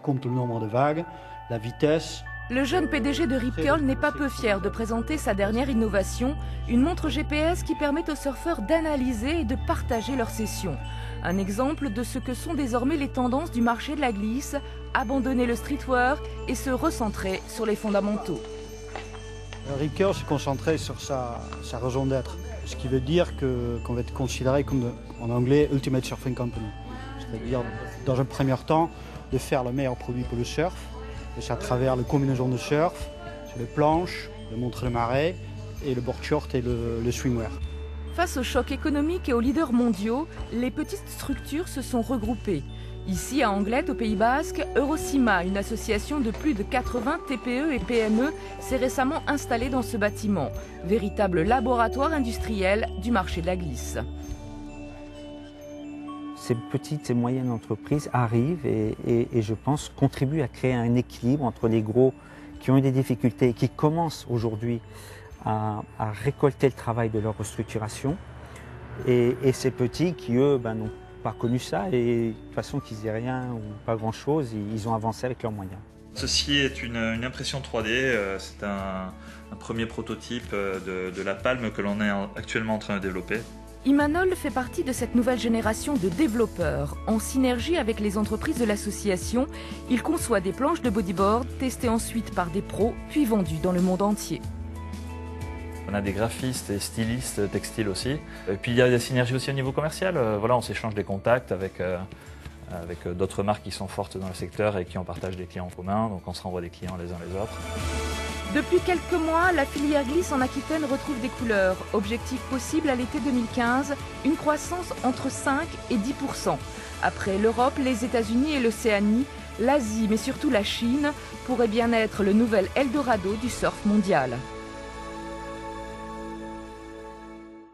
compte le nombre de vagues, la vitesse. Le jeune PDG de Rip Curl n'est pas peu fier de présenter sa dernière innovation, une montre GPS qui permet aux surfeurs d'analyser et de partager leurs sessions. Un exemple de ce que sont désormais les tendances du marché de la glisse, abandonner le streetwear et se recentrer sur les fondamentaux. Rip Curl s'est concentré sur sa raison d'être, ce qui veut dire qu'on va être considéré comme, en anglais, Ultimate Surfing Company. C'est-à-dire, dans un premier temps, de faire le meilleur produit pour le surf, et c'est à travers les combinaisons de surf, sur les planches, les montres de marée, et le board short et le swimwear. Face au choc économique et aux leaders mondiaux, les petites structures se sont regroupées. Ici, à Anglet, au Pays Basque, Eurocima, une association de plus de 80 TPE et PME, s'est récemment installée dans ce bâtiment, véritable laboratoire industriel du marché de la glisse. Ces petites et moyennes entreprises arrivent et je pense contribuent à créer un équilibre entre les gros qui ont eu des difficultés et qui commencent aujourd'hui à récolter le travail de leur restructuration et ces petits qui, eux, n'ont pas connu ça et de toute façon qu'ils aient rien ou pas grand-chose, ils ont avancé avec leurs moyens. Ceci est une impression 3D, c'est un premier prototype de la palme que l'on est actuellement en train de développer. Imanol fait partie de cette nouvelle génération de développeurs. En synergie avec les entreprises de l'association, il conçoit des planches de bodyboard, testées ensuite par des pros, puis vendues dans le monde entier. On a des graphistes et stylistes textiles aussi. Et puis il y a des synergies aussi au niveau commercial. Voilà, on s'échange des contacts avec d'autres marques qui sont fortes dans le secteur et qui en partagent des clients en commun. Donc on se renvoie des clients les uns les autres. Depuis quelques mois, la filière glisse en Aquitaine retrouve des couleurs. Objectif possible à l'été 2015, une croissance entre 5 et 10%. Après l'Europe, les États-Unis et l'Océanie, l'Asie, mais surtout la Chine, pourrait bien être le nouvel Eldorado du surf mondial.